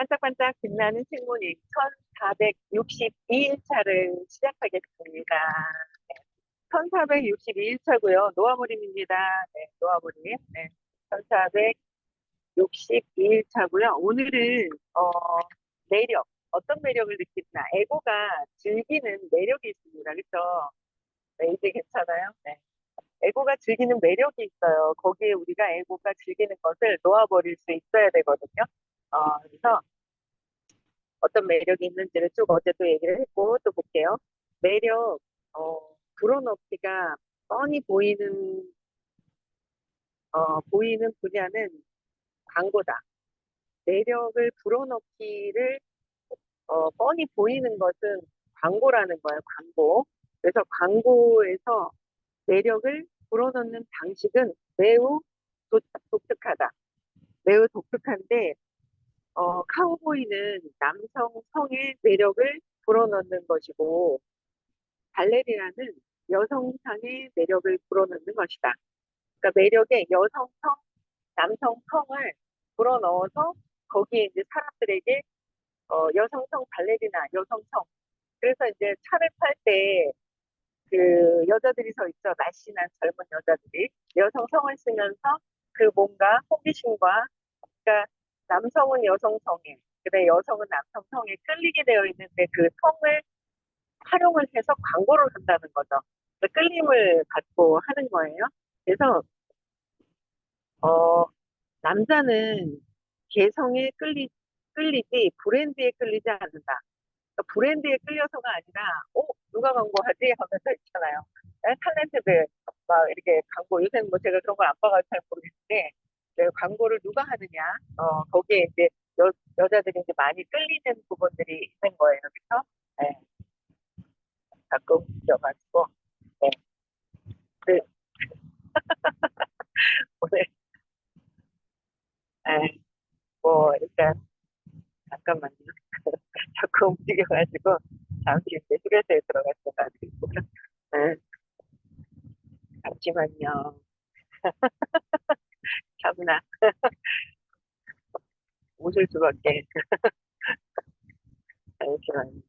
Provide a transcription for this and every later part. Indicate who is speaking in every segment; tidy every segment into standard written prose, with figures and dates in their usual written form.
Speaker 1: 반짝반짝 빛나는 책무님 1462일차를 시작하겠습니다. 1462일차고요. 노아모림입니다. 네, 노아모림. 네, 1462일차고요. 오늘은 매력, 어떤 매력을 느끼나 에고가 즐기는 매력이 있습니다. 그렇죠? 네, 이제 괜찮아요? 네. 에고가 즐기는 매력이 있어요. 거기에 우리가 에고가 즐기는 것을 놓아버릴 수 있어야 되거든요. 그래서 어떤 매력이 있는지를 쭉 어제도 얘기를 했고 또 볼게요. 매력, 불어넣기가 뻔히 보이는 분야는 광고다. 매력을 불어넣기를 뻔히 보이는 것은 광고라는 거예요. 광고. 그래서 광고에서 매력을 불어넣는 방식은 매우 독- 독특하다. 매우 독특한데 카우보이는 남성 성의 매력을 불어넣는 것이고 발레리나는 여성상의 매력을 불어넣는 것이다. 그러니까 매력에 여성성, 남성성을 불어넣어서 거기에 이제 사람들에게 여성성 발레리나, 여성성. 그래서 이제 차를 팔 때 그 여자들이 서 있죠. 날씬한 젊은 여자들이 여성성을 쓰면서 그 뭔가 호기심과 그러니까 남성은 여성성에, 그다음에 여성은 남성성에 끌리게 되어 있는데 그 성을 활용을 해서 광고를 한다는 거죠. 그래서 끌림을 받고 하는 거예요. 그래서 어, 남자는 개성에 끌리지 브랜드에 끌리지 않는다. 그러니까 브랜드에 끌려서가 아니라, 누가 광고하지? 하면서 있잖아요. 탤런트들, 막 이렇게 광고, 요새는 뭐 제가 그런 걸 안 봐가지고 잘 모르겠는데, 그 광고를 누가 하느냐, 거기에 이제 여자들이 이제 많이 끌리는 부분들이 있는 거예요. 그래서, 네, 가끔 웃겨가지고, 네, 그, 오늘, 네, 뭐, 일단, 잠깐만요. 자꾸 움직여가지고, 잠시 이제 휴게소에 들어갔어가지고, 네, 잠시만요. 참나, 웃을 수밖에. 잠시만요.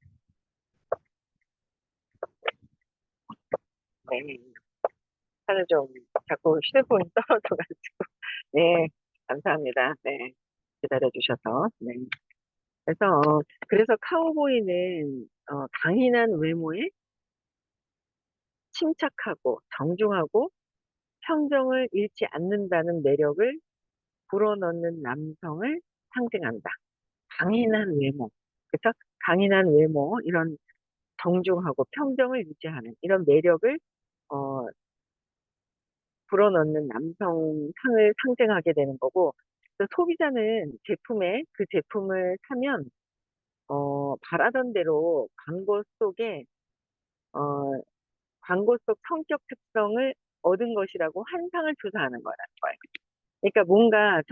Speaker 1: 네. 하루 좀 자꾸 휴대폰이 떨어져가지고. 네, 감사합니다. 네, 기다려주셔서. 네. 그래서 카우보이는, 강인한 외모에 침착하고 정중하고 평정을 잃지 않는다는 매력을 불어넣는 남성을 상징한다. 강인한 외모. 그래서 강인한 외모, 이런 정중하고 평정을 유지하는 이런 매력을, 어, 불어넣는 남성 상을 상징하게 되는 거고, 또 소비자는 그 제품을 사면, 바라던 대로 어, 광고 속 성격 특성을 얻은 것이라고 환상을 조사하는 거라는 거예요. 그러니까 뭔가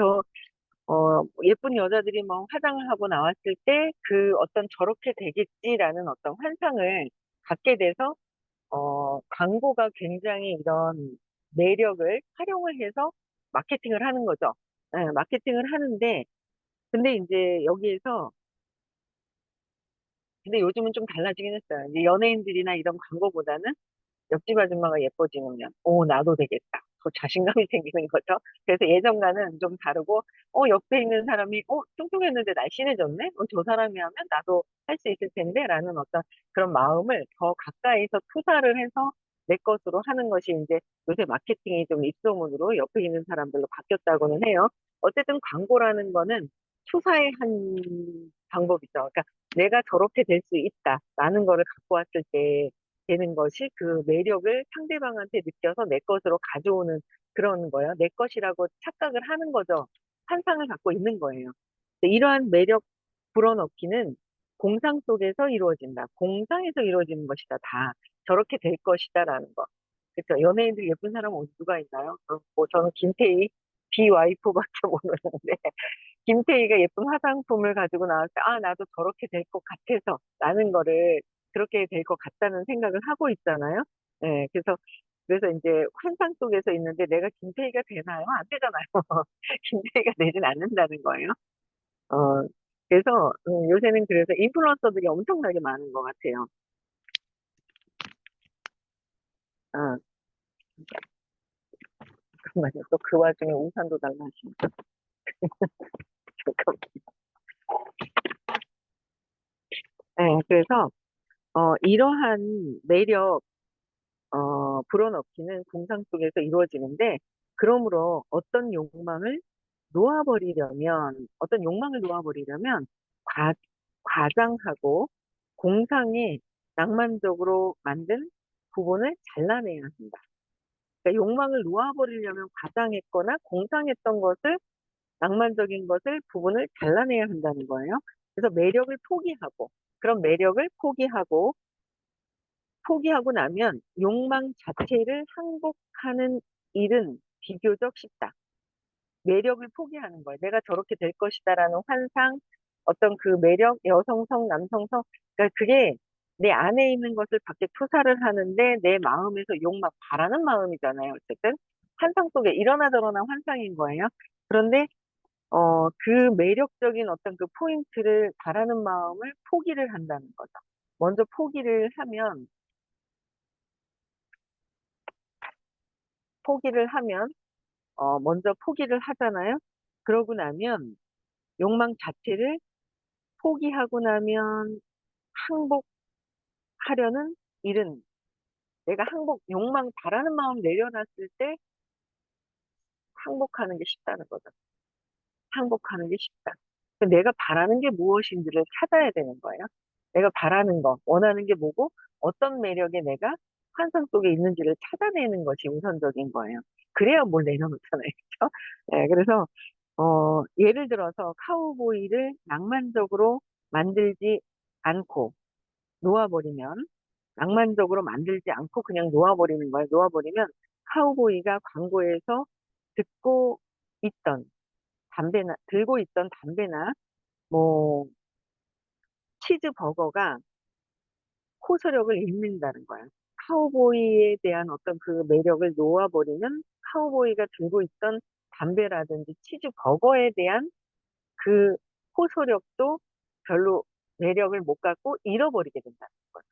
Speaker 1: 예쁜 여자들이 뭐 화장을 하고 나왔을 때 그 어떤 저렇게 되겠지라는 어떤 환상을 갖게 돼서, 광고가 굉장히 이런 매력을 활용을 해서 마케팅을 하는 거죠. 예, 마케팅을 하는데, 근데 이제 근데 요즘은 좀 달라지긴 했어요. 이제 연예인들이나 이런 광고보다는 옆집 아줌마가 예뻐지면, 나도 되겠다. 더 자신감이 생기는 거죠. 그래서 예전과는 좀 다르고, 옆에 있는 사람이, 뚱뚱했는데 날씬해졌네? 저 사람이 하면 나도 할 수 있을 텐데? 라는 어떤 그런 마음을 더 가까이서 투사를 해서 내 것으로 하는 것이 이제 요새 마케팅이 좀 입소문으로 옆에 있는 사람들로 바뀌었다고는 해요. 어쨌든 광고라는 거는 투사의 한 방법이죠. 그러니까 내가 저렇게 될 수 있다라는 거를 갖고 왔을 때 되는 것이 그 매력을 상대방한테 느껴서 내 것으로 가져오는 그런 거예요. 내 것이라고 착각을 하는 거죠. 환상을 갖고 있는 거예요. 근데 이러한 매력 불어넣기는 공상 속에서 이루어진다. 공상에서 이루어지는 것이다. 다 저렇게 될 것이다라는 거. 그렇죠. 연예인들 예쁜 사람은 어디 누가 있나요? 뭐 저는 김태희 비와이프밖에 모르는데 김태희가 예쁜 화장품을 가지고 나왔을 때, 나도 저렇게 될 것 같아서, 라는 거를 그렇게 될 것 같다는 생각을 하고 있잖아요. 네, 그래서 이제 환상 속에서 있는데 내가 김태희가 되나요? 안 되잖아요. 김태희가 되진 않는다는 거예요. 어, 그래서 요새는 그래서 인플루언서들이 엄청나게 많은 것 같아요. 아, 잠깐만요. 또 그 와중에 우산도 달라 하시니까. 잠깐만. 네, 그래서, 이러한 매력, 불어넣기는 공상 속에서 이루어지는데, 그러므로 어떤 욕망을 놓아버리려면, 과, 과장하고 공상에 낭만적으로 만든 부분을 잘라내야 한다. 그러니까 욕망을 놓아버리려면 과장했거나 공상했던 것을, 낭만적인 것을, 부분을 잘라내야 한다는 거예요. 그래서 매력을 포기하고, 그런 매력을 포기하고 나면 욕망 자체를 항복하는 일은 비교적 쉽다. 매력을 포기하는 거예요. 내가 저렇게 될 것이다라는 환상, 어떤 그 매력, 여성성, 남성성, 그러니까 그게 내 안에 있는 것을 밖에 투사를 하는데 내 마음에서 욕망, 바라는 마음이잖아요. 어쨌든 환상 속에 이러나 저러나 환상인 거예요. 그런데 그 매력적인 어떤 그 포인트를 바라는 마음을 포기를 한다는 거죠. 먼저 포기를 하면 먼저 포기를 하잖아요. 그러고 나면 욕망 자체를 포기하고 나면 항복하려는 일은 내가 욕망 바라는 마음 내려놨을 때 항복하는 게 쉽다는 거죠. 항복하는 게 쉽다. 내가 바라는 게 무엇인지를 찾아야 되는 거예요. 내가 바라는 거, 원하는 게 뭐고, 어떤 매력에 내가 환상 속에 있는지를 찾아내는 것이 우선적인 거예요. 그래야 뭘 내려놓잖아요. 그렇죠? 네, 그래서 예를 들어서 카우보이를 낭만적으로 만들지 않고 놓아버리면, 낭만적으로 만들지 않고 그냥 놓아버리는 거예요. 놓아버리면 카우보이가 광고에서 듣고 있던 들고 있던 담배나 뭐 치즈버거가 호소력을 잃는다는 거야. 카우보이에 대한 어떤 그 매력을 놓아버리면 카우보이가 들고 있던 담배라든지 치즈버거에 대한 그 호소력도 별로 매력을 못 갖고 잃어버리게 된다는 거죠.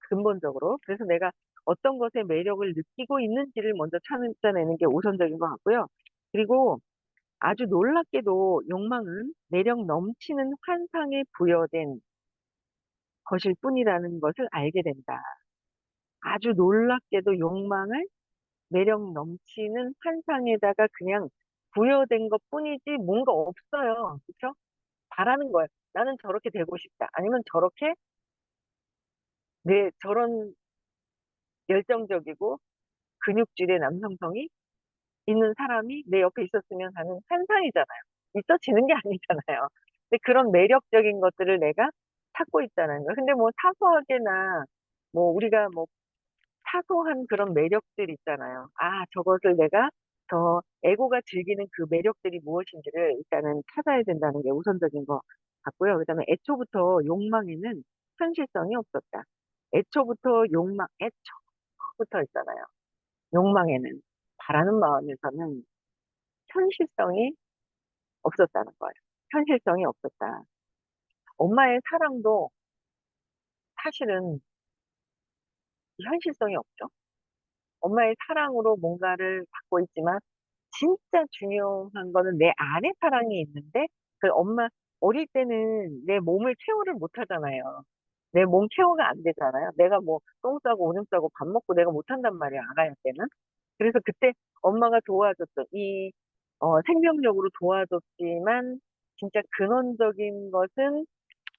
Speaker 1: 근본적으로. 그래서 내가 어떤 것에 매력을 느끼고 있는지를 먼저 찾아내는 게 우선적인 것 같고요. 그리고 아주 놀랍게도 욕망은 매력 넘치는 환상에 부여된 것일 뿐이라는 것을 알게 된다. 아주 놀랍게도 욕망을 매력 넘치는 환상에다가 그냥 부여된 것 뿐이지 뭔가 없어요. 그렇죠? 바라는 거예요. 나는 저렇게 되고 싶다. 아니면 저런 열정적이고 근육질의 남성성이 있는 사람이 내 옆에 있었으면 하는 환상이잖아요. 있어지는 게 아니잖아요. 근데 그런 매력적인 것들을 내가 찾고 있다는 거예요. 근데 뭐 사소하게나 뭐 우리가 뭐 사소한 그런 매력들 있잖아요. 아, 저것을 내가 저 에고가 즐기는 그 매력들이 무엇인지를 일단은 찾아야 된다는 게 우선적인 것 같고요. 그다음에 애초부터 욕망에는 현실성이 없었다. 애초부터 있잖아요. 욕망에는 바라는 마음에서는 현실성이 없었다는 거예요. 현실성이 없었다. 엄마의 사랑도 사실은 현실성이 없죠. 엄마의 사랑으로 뭔가를 받고 있지만 진짜 중요한 거는 내 안에 사랑이 있는데 그 엄마 어릴 때는 내 몸을 케어를 못 하잖아요. 내 몸 케어가 안 되잖아요. 내가 뭐 똥 싸고 오줌 싸고 밥 먹고 내가 못 한단 말이야. 아가야 때는. 그래서 그때 엄마가 도와줬던 생명력으로 도와줬지만 진짜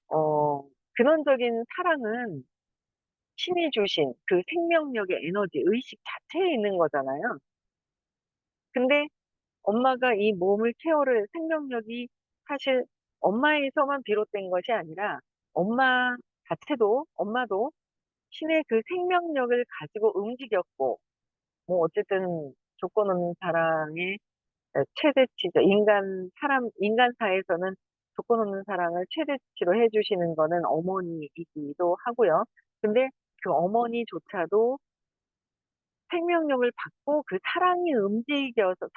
Speaker 1: 어, 근원적인 사랑은 신이 주신 그 생명력의 에너지, 의식 자체에 있는 거잖아요. 근데 엄마가 이 몸을 생명력이 사실 엄마에서만 비롯된 것이 아니라 엄마도 신의 그 생명력을 가지고 움직였고, 뭐 어쨌든 조건 없는 사랑의 최대치죠. 인간사에서는 조건 없는 사랑을 최대치로 해주시는 거는 어머니이기도 하고요. 근데 그 어머니조차도 생명력을 받고 그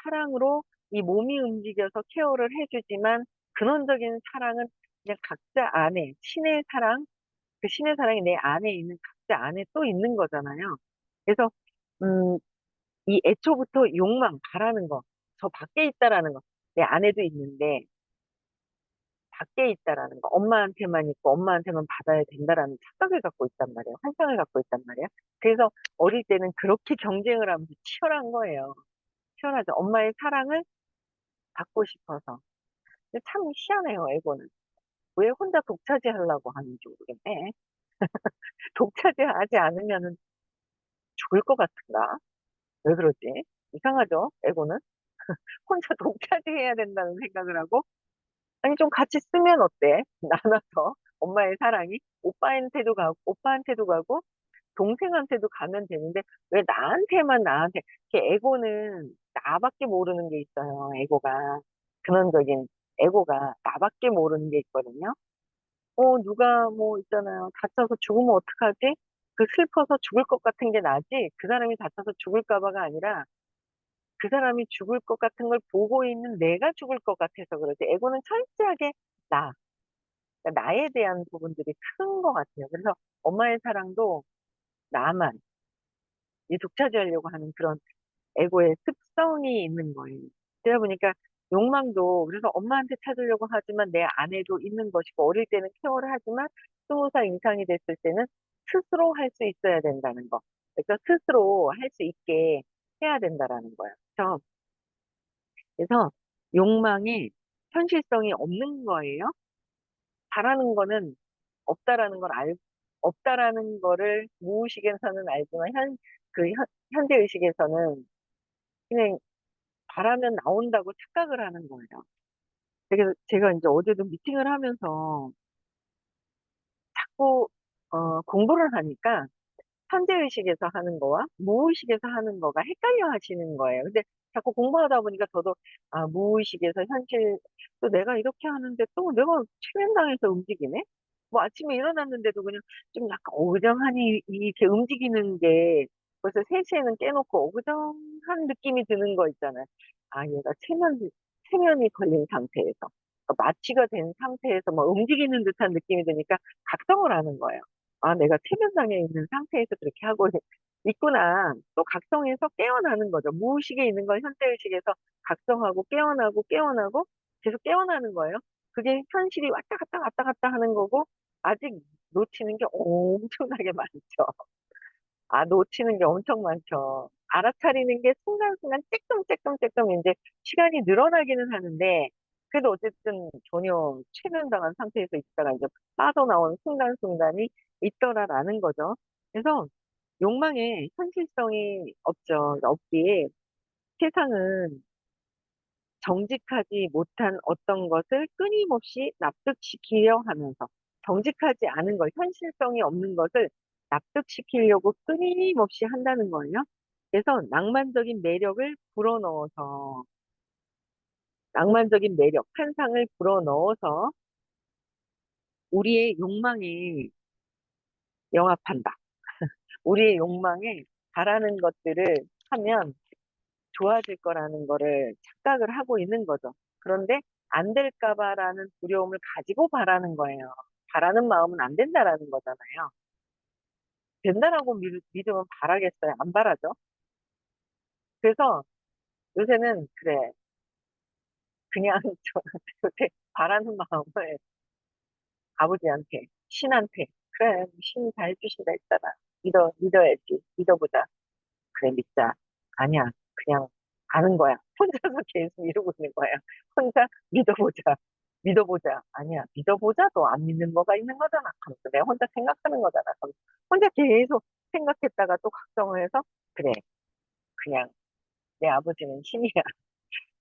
Speaker 1: 사랑으로 이 몸이 움직여서 케어를 해주지만 근원적인 사랑은 그냥 각자 안에 신의 사랑, 그 신의 사랑이 내 안에 있는 각자 안에 또 있는 거잖아요. 그래서 음, 이 애초부터 욕망, 바라는 거, 저 밖에 있다라는 거, 내 안에도 있는데 밖에 있다라는 거, 엄마한테만 있고 엄마한테만 받아야 된다라는 착각을 갖고 있단 말이에요. 환상을 갖고 있단 말이에요. 그래서 어릴 때는 그렇게 경쟁을 하면서 치열한 거예요. 치열하죠. 엄마의 사랑을 받고 싶어서. 근데 참 희한해요, 에고는. 왜 혼자 독차지하려고 하는지 모르겠네. 독차지하지 않으면은 죽을 것 같은가? 왜 그러지? 이상하죠, 에고는? 혼자 독차지해야 된다는 생각을 하고, 아니, 좀 같이 쓰면 어때? 나눠서. 엄마의 사랑이 오빠한테도 가고, 동생한테도 가면 되는데, 왜 나한테, 이렇게 에고는 나밖에 모르는 게 있어요, 에고가. 근원적인 에고가 나밖에 모르는 게 있거든요. 누가 뭐 있잖아요. 다쳐서 죽으면 어떡하지? 그 슬퍼서 죽을 것 같은 게 나지? 그 사람이 다쳐서 죽을까 봐가 아니라, 그 사람이 죽을 것 같은 걸 보고 있는 내가 죽을 것 같아서 그러지. 에고는 철저하게 나. 그러니까 나에 대한 부분들이 큰 것 같아요. 그래서 엄마의 사랑도 나만 이 독차지하려고 하는 그런 에고의 습성이 있는 거예요. 그러다 보니까 욕망도 그래서 엄마한테 찾으려고 하지만 내 안에도 있는 것이고 어릴 때는 케어를 하지만 20살 이상이 됐을 때는 스스로 할 수 있어야 된다는 거. 그러니까 스스로 할 수 있게 해야 된다라는 거예요. 그래서 욕망에 현실성이 없는 거예요. 바라는 거는 없다라는 걸 없다라는 거를 무의식에서는 알지만 현대의식에서는 그냥 바라면 나온다고 착각을 하는 거예요. 그래서 제가 이제 어제도 미팅을 하면서 자꾸, 공부를 하니까 현재의식에서 하는 거와 무의식에서 하는 거가 헷갈려 하시는 거예요. 근데 자꾸 공부하다 보니까 저도, 무의식에서 현실, 또 내가 이렇게 하는데 또 내가 최면당해서 움직이네? 뭐 아침에 일어났는데도 그냥 좀 약간 어그정하니 이렇게 움직이는 게 벌써 3시에는 깨놓고 어그정한 느낌이 드는 거 있잖아요. 얘가 체면이 걸린 상태에서, 그러니까 마취가 된 상태에서 뭐 움직이는 듯한 느낌이 드니까 각성을 하는 거예요. 내가 최면상에 있는 상태에서 그렇게 하고 있구나. 또 각성해서 깨어나는 거죠. 무의식에 있는 걸 현대의식에서 각성하고 깨어나고 계속 깨어나는 거예요. 그게 현실이 왔다 갔다 하는 거고, 아직 놓치는 게 엄청나게 많죠. 놓치는 게 엄청 많죠. 알아차리는 게 순간순간 쬐끔쬐끔쬐끔 이제 시간이 늘어나기는 하는데, 그래도 어쨌든 전혀 최면당한 상태에서 있다가 이제 빠져나온 순간순간이 있더라라는 거죠. 그래서 욕망에 현실성이 없기에 세상은 정직하지 못한 어떤 것을 끊임없이 납득시키려 하면서 정직하지 않은 것, 현실성이 없는 것을 납득시키려고 끊임없이 한다는 거예요. 그래서 낭만적인 매력, 환상을 불어넣어서 우리의 욕망에 영합한다. 우리의 욕망에 바라는 것들을 하면 좋아질 거라는 거를 착각을 하고 있는 거죠. 그런데 안 될까봐라는 두려움을 가지고 바라는 거예요. 바라는 마음은 안 된다라는 거잖아요. 된다라고 믿으면 바라겠어요? 안 바라죠? 그래서 요새는 그래. 그냥 요새 바라는 마음을 아버지한테, 신한테, 그래, 신이 다 해주신다 했잖아. 믿어야지. 믿어보자. 그래, 믿자. 아니야. 그냥 아는 거야. 혼자서 계속 이러고 있는 거야. 혼자 믿어보자. 믿어보자. 아니야. 믿어보자도 안 믿는 거가 있는 거잖아. 하면서 내가 혼자 생각하는 거잖아. 그럼 혼자 계속 생각했다가 또 각성을 해서, 그래. 그냥 내 아버지는 신이야.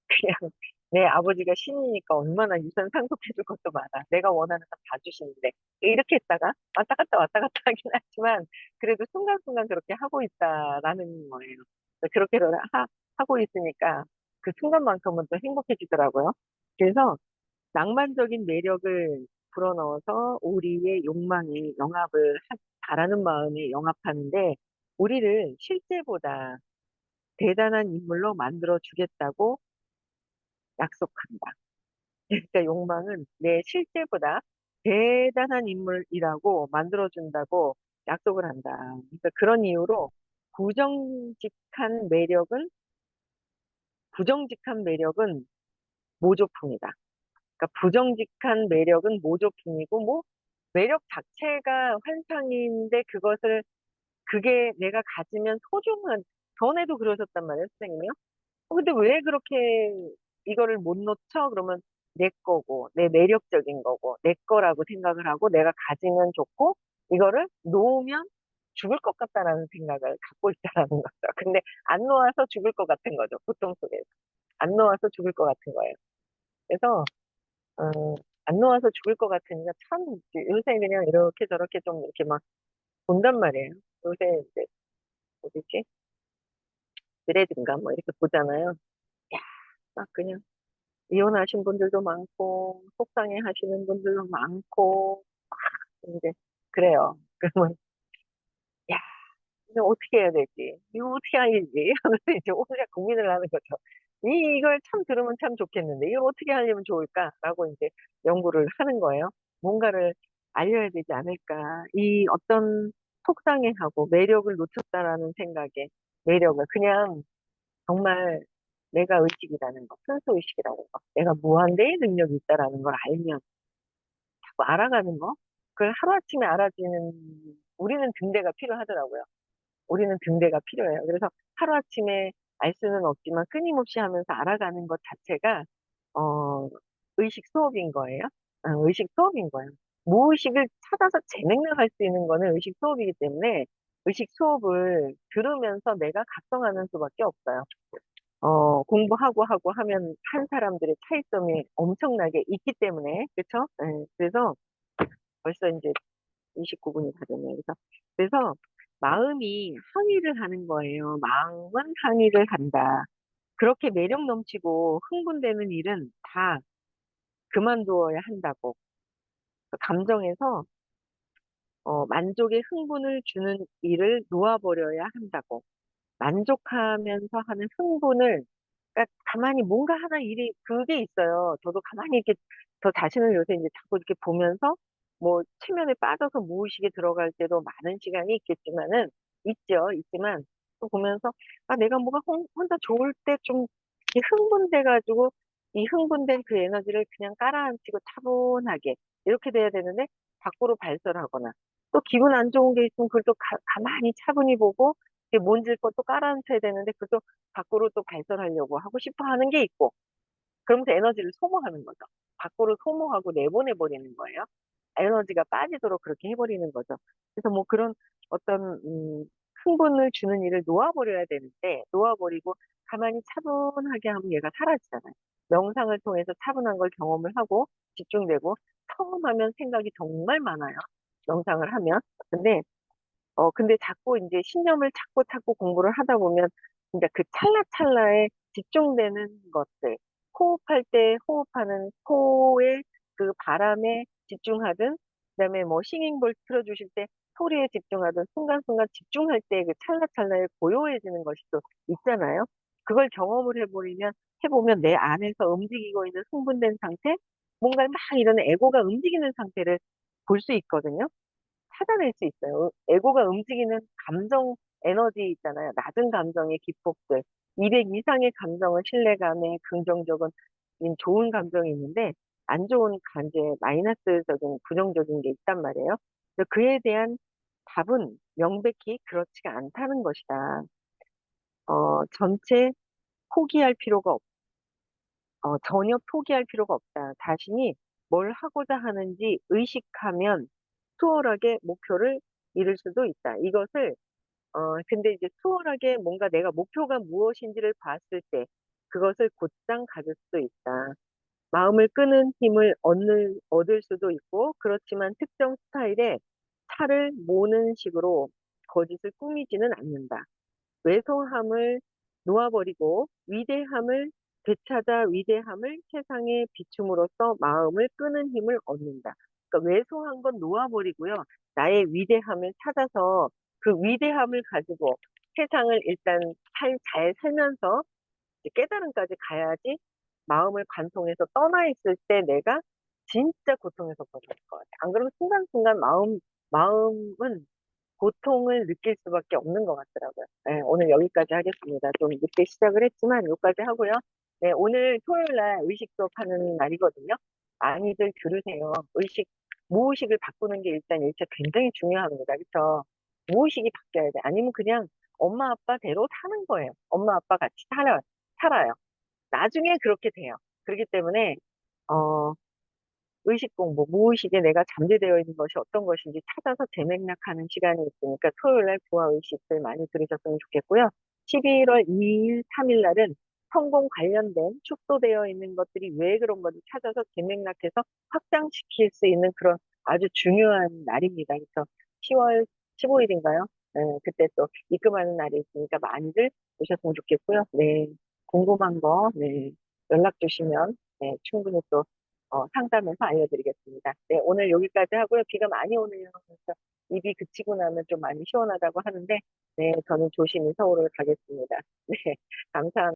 Speaker 1: 그냥 내 아버지가 신이니까 얼마나 유산 상속해줄 것도 많아. 내가 원하는 건 다 주시는데. 이렇게 했다가 왔다 갔다 하긴 하지만 그래도 순간순간 그렇게 하고 있다라는 거예요. 그렇게 하고 있으니까 그 순간만큼은 또 행복해지더라고요. 그래서 낭만적인 매력을 불어넣어서 우리의 욕망에 바라는 마음에 영합하는데 우리를 실제보다 대단한 인물로 만들어 주겠다고 약속한다. 그러니까 욕망은 내 실제보다 대단한 인물이라고 만들어준다고 약속을 한다. 그러니까 그런 이유로 부정직한 매력은, 부정직한 매력은 모조품이다. 그러니까 부정직한 매력은 모조품이고, 뭐, 매력 자체가 환상인데 그것을, 그게 내가 가지면 소중한, 전에도 그러셨단 말이에요, 선생님이요. 근데 왜 그렇게 이거를 못 놓쳐? 그러면 내 거고, 내 매력적인 거고, 내 거라고 생각을 하고, 내가 가지면 좋고, 이거를 놓으면 죽을 것 같다라는 생각을 갖고 있다라는 거죠. 근데 안 놓아서 죽을 것 같은 거죠, 보통 속에서. 안 놓아서 죽을 것 같은 거예요. 그래서, 안 놓아서 죽을 것 같으니까 참, 요새 그냥 이렇게 저렇게 좀 이렇게 막 본단 말이에요. 요새 이제, 어디지? 드레드인가 뭐 이렇게 보잖아요. 야, 막 그냥 이혼하신 분들도 많고, 속상해 하시는 분들도 많고, 이제, 그래요. 그러면, 야, 이거 어떻게 해야 되지? 이거 어떻게 알지? 하면서 이제 혼자 고민을 하는 거죠. 이걸 참 들으면 참 좋겠는데, 이걸 어떻게 하려면 좋을까라고 이제 연구를 하는 거예요. 뭔가를 알려야 되지 않을까. 이 어떤 속상해하고 매력을 놓쳤다라는 생각에 매력을 그냥 정말 내가 의식이라는 거, 순수 의식이라는 거, 내가 무한대의 능력이 있다라는 걸 알면 자꾸 알아가는 거, 그걸 하루아침에 알아지는, 우리는 등대가 필요하더라고요. 우리는 등대가 필요해요. 그래서 하루아침에 알 수는 없지만 끊임없이 하면서 알아가는 것 자체가, 어, 의식 수업인 거예요. 의식 수업인 거예요. 무의식을 찾아서 재생각할 수 있는 거는 의식 수업이기 때문에 의식 수업을 들으면서 내가 각성하는 수밖에 없어요. 공부하고 하고 하면 한 사람들의 차이점이 엄청나게 있기 때문에, 그쵸? 예, 그래서 벌써 이제 29분이 다 됐네요. 그래서 마음이 항의를 하는 거예요. 마음은 항의를 한다. 그렇게 매력 넘치고 흥분되는 일은 다 그만두어야 한다고. 감정에서 만족의 흥분을 주는 일을 놓아버려야 한다고. 만족하면서 하는 흥분을, 그러니까 가만히 뭔가 하나 일이 그게 있어요. 저도 가만히 이렇게 저 자신을 요새 이제 자꾸 이렇게 보면서 뭐 체면에 빠져서 무의식에 들어갈 때도 많은 시간이 있겠지만은 있죠. 있지만 또 보면서 아 내가 뭐가 혼자 좋을 때 좀 흥분돼 가지고 이 흥분된 그 에너지를 그냥 깔아앉히고 차분하게 이렇게 돼야 되는데 밖으로 발설하거나 또 기분 안 좋은 게 있으면 그걸 또 가만히 차분히 보고 이게 뭔지를 것도 깔아앉혀야 되는데 그것도 밖으로 또 발설하려고 하고 싶어 하는 게 있고 그러면서 에너지를 소모하는 거죠. 밖으로 소모하고 내보내버리는 거예요. 에너지가 빠지도록 그렇게 해버리는 거죠. 그래서 뭐 그런 어떤 흥분을 주는 일을 놓아버려야 되는데 놓아버리고 가만히 차분하게 하면 얘가 사라지잖아요. 명상을 통해서 차분한 걸 경험을 하고 집중되고 처음 하면 생각이 정말 많아요. 명상을 하면. 근데 자꾸 이제 신념을 찾고 공부를 하다 보면, 진짜 그 찰나찰나에 집중되는 것들, 호흡할 때 호흡하는 코에 그 바람에 집중하든, 그다음에 뭐 싱잉볼 틀어주실 때 소리에 집중하든, 순간순간 집중할 때 그 찰나찰나에 고요해지는 것이 또 있잖아요. 그걸 경험을 해보면 내 안에서 움직이고 있는 흥분된 상태, 뭔가 막 이런 에고가 움직이는 상태를 볼 수 있거든요. 찾아낼 수 있어요. 에고가 움직이는 감정 에너지 있잖아요. 낮은 감정의 기폭들. 200 이상의 감정은 신뢰감에 긍정적인 좋은 감정이 있는데 안 좋은 이제 마이너스적인 부정적인 게 있단 말이에요. 그래서 그에 대한 답은 명백히 그렇지가 않다는 것이다. 전체 포기할 필요가 전혀 포기할 필요가 없다. 자신이 뭘 하고자 하는지 의식하면 수월하게 목표를 이룰 수도 있다. 근데 이제 수월하게 뭔가 내가 목표가 무엇인지를 봤을 때 그것을 곧장 가질 수도 있다. 마음을 끄는 힘을 얻을 수도 있고, 그렇지만 특정 스타일의 차를 모는 식으로 거짓을 꾸미지는 않는다. 왜소함을 놓아버리고 위대함을 되찾아 위대함을 세상에 비춤으로써 마음을 끄는 힘을 얻는다. 그러니까 왜소한 건 놓아버리고요. 나의 위대함을 찾아서 그 위대함을 가지고 세상을 일단 잘 살면서 이제 깨달음까지 가야지 마음을 관통해서 떠나 있을 때 내가 진짜 고통에서 벗어날 것 같아. 안 그러면 순간순간 마음은 고통을 느낄 수밖에 없는 것 같더라고요. 네, 오늘 여기까지 하겠습니다. 좀 늦게 시작을 했지만 여기까지 하고요. 네, 오늘 토요일 날 의식 수업하는 날이거든요. 많이들 들으세요. 무의식을 바꾸는 게 일단 일차 굉장히 중요합니다. 그렇죠? 무의식이 바뀌어야 돼. 아니면 그냥 엄마 아빠대로 사는 거예요. 엄마 아빠 같이 살아요. 나중에 그렇게 돼요. 그렇기 때문에 어, 의식 공부, 무의식에 내가 잠재되어 있는 것이 어떤 것인지 찾아서 재맥락하는 시간이 있으니까 토요일 날 부화 의식들 많이 들으셨으면 좋겠고요. 11월 2일, 3일 날은 성공 관련된 축소되어 있는 것들이 왜 그런 건지 찾아서 재맥락해서 확장시킬 수 있는 그런 아주 중요한 날입니다. 그래서 10월 15일인가요? 네, 그때 또 입금하는 날이 있으니까 많이들 오셨으면 좋겠고요. 네, 궁금한 거, 네, 연락 주시면 네, 충분히 또 상담해서 알려드리겠습니다. 네, 오늘 여기까지 하고요. 비가 많이 오네요. 그래서 입이 그치고 나면 좀 많이 시원하다고 하는데, 네, 저는 조심히 서울을 가겠습니다. 네, 감사합니다.